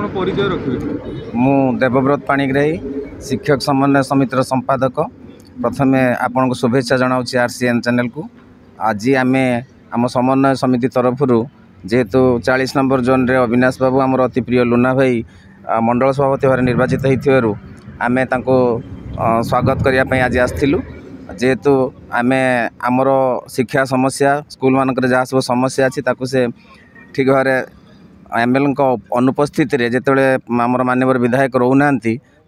परिचय रखिए मु देवव्रत पाणिग्राही शिक्षक समन्वय समितिर संपादक प्रथम आपन को शुभेच्छा जनाऊँ आरसीएन चैनल को। आज आम आम समन्वय समिति तरफ जेहेतु 40 नंबर जोन रे अविनाश बाबू आमर अति प्रिय लुना भाई मंडल सभापति भाव निर्वाचित होइथिबारु आमे तांको स्वागत करने आज आसलु। जेहेतु आम आमर शिक्षा समस्या स्कूल मानक जहाँ सब समस्या अच्छी ताकू से ठीक भाव एमएल अनुपस्थित जिते आमर माननीय विधायक रोना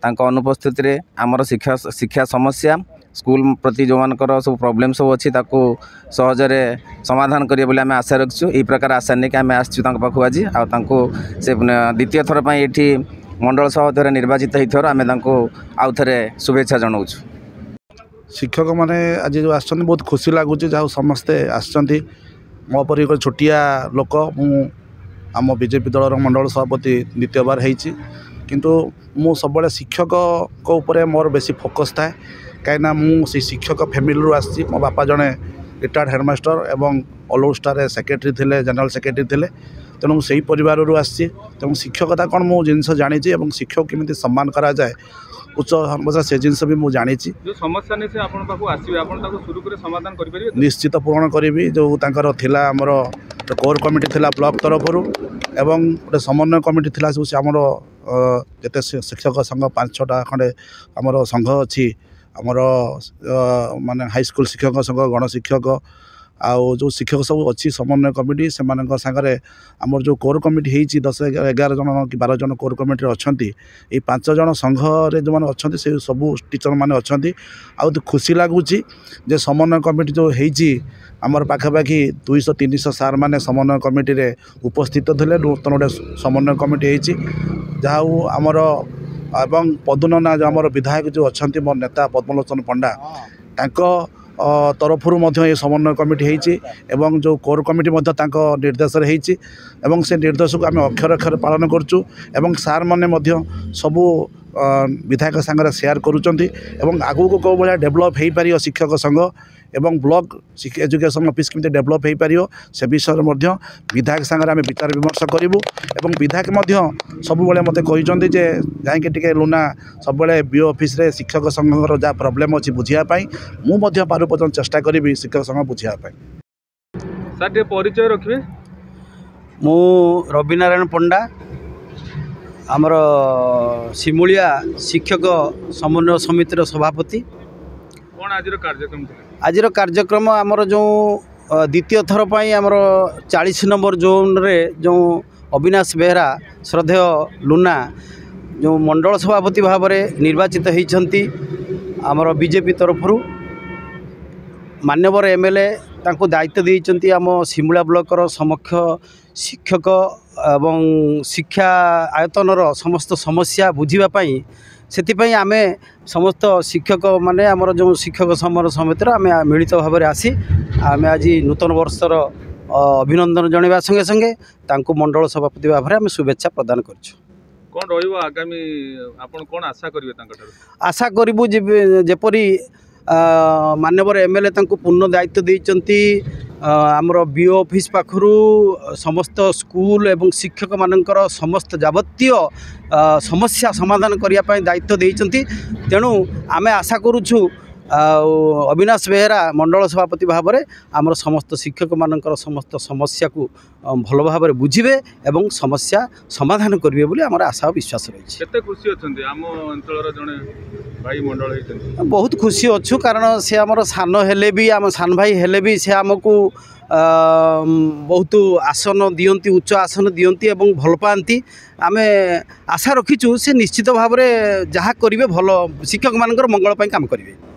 अनुपस्थित आमर शिक्षा समस्या स्कूल प्रति जो मानकर सब प्रॉब्लम सब अच्छी सहजरे समाधान करिए बोले आम आशा रखु। यही प्रकार आशा नहीं कि आम आसू आज से द्वितीय थर पर ये मंडल सभापति निर्वाचित होकर आम आउ थे शुभेच्छा जनाऊँ। शिक्षक मैंने आज जो आसछन बहुत खुशी लगुच जहाँ समस्ते आसछन्ति मो पर एक छोटिया लोक आम बीजेपी दलर मंडल सभापति द्वितीय बार होती किंतु मु सब शिक्षक को ऊपर मोर बेसी फोकस थाए कहीं मुझे शिक्षक फैमिली आसी मो बापा जड़े रिटायर्ड हेडमास्टर एवं ऑल स्टार सेक्रेटरी थे जनरल सेक्रेटरी थे तेणु से ही परिवार आसी तेणु शिक्षकता कौन मु जिनस जानी शिक्षक केमी सम्मान करा जाए उच्च समस्या से जिनस भी मुझे जानी समस्या नहीं से आपन पाखु आसीबे आपन ताको शुरू करे समाधान करि परिबे निश्चित पूर्ण करी जो तांकर थिला हमर कोर कमिटी थिला ब्लॉक तरफ एवं गोटे समन्वय कमिटी थिला से हमर जते शिक्षक संघ 5-6टा खंडे हमर संघ अच्छी हमर माने हाई स्कूल शिक्षक संघ गण शिक्षक आउ जो शिक्षक सब अच्छी समन्वय कमिटी से सागरे आमर जो कोर कमिटी होती 10-11 जन कि 12 जन कोर कमिटी अच्छा ये 5 जन संघ जो मैंने अच्छा से सब टीचर मैंने अच्छा आउ खुशी लगुच जे समन्वय कमिटी जो होती आमर पाखापाखि 200-300 सार मैंने समन्वय कमिटी रे उपस्थित थे नूतन गोटे समन्वय कमिटी होती जहाँ आमर एवं पदुनना जो आमर विधायक जो अच्छा मोर नेता पद्मलोचन पंडा तांको तरफ ये समन्वय कमिटी होती एवं जो कोर कमिटी निर्देश होती एवं से निर्देश को आम अक्षर अक्षर पालन करुँ एवं सार मैंने सबू विधायक सांगे सेयार करुँच आगू को कौ भाया डेभलप हो पार शिक्षक संघ एवं ब्लॉक एजुकेशन ऑफिस केमती डेभलप हो पार से विषय में विधायक सांगे आम विचार विमर्श करूँ एवं विधायक सब मत कहते जाइए लुना सब बीओ ऑफिस रे शिक्षक संघर जहाँ प्रोब्लेम अच्छी बुझापी मुझे पार पर्यटन चेष्टा करी शिक्षक संघ बुझापी। सर परिचय रखिए मु रविनारायण पंडा आमर सिमुलिया शिक्षक समन्वय समितिर सभापति। कौन आज कार्यक्रम आज कार्यक्रम आमर जो द्वितीय थर पर आमर 40 नंबर जोन रे जो अविनाश बेहरा श्रद्धेय लुना जो मंडल सभापति भाव में निर्वाचित होती आमर बीजेपी तरफ मान्यवर एमएलए तांको दायित्व देइचंती आम सिमुला ब्लॉकर समक्ष शिक्षक एवं शिक्षा आयतनर समस्त समस्या बुझीबाई से आम समस्त शिक्षक माने आमर जो शिक्षक समर समितिर आम मिलित भाव में आसी आम आज नूतन वर्षर अभिनंदन जनवा संगे संगे तांको मंडल सभापति भाव में आम शुभेच्छा प्रदान करछु। कौन रहिबो आगामी आपण कौन आशा करिवे तांका ठारू आशा करिबु जेपरी मान्यवर एमएलए तांको पूर्ण दायित्व देइचंती आमर बीओ ऑफिस पाखरु समस्त स्कूल एवं शिक्षक मानकर समस्त जावतीय समस्या समाधान करिया पय दायित्व देइचंती तेणु आमे आशा करूछु अविनाश बेहरा मंडल सभापति भाव में आमर समस्त शिक्षक मानकर समस्त समस्या को भल भाव में बुझे एवं समस्या समाधान करेंगे बोली आमर आशा और विश्वास रही। खुशी अच्छा आम अंचल जड़े भाई मंडल बहुत खुशी अच्छु कारण से आमर सान हेले भी आम सान भाई हेले भी से आमको बहुत आसन दियंती उच्च आसन दियंती एवं भल पाती आम आशा रखीचु से निश्चित भाव में जहाँ करेंगे भल शिक्षक मानकर मंगल काम करेंगे।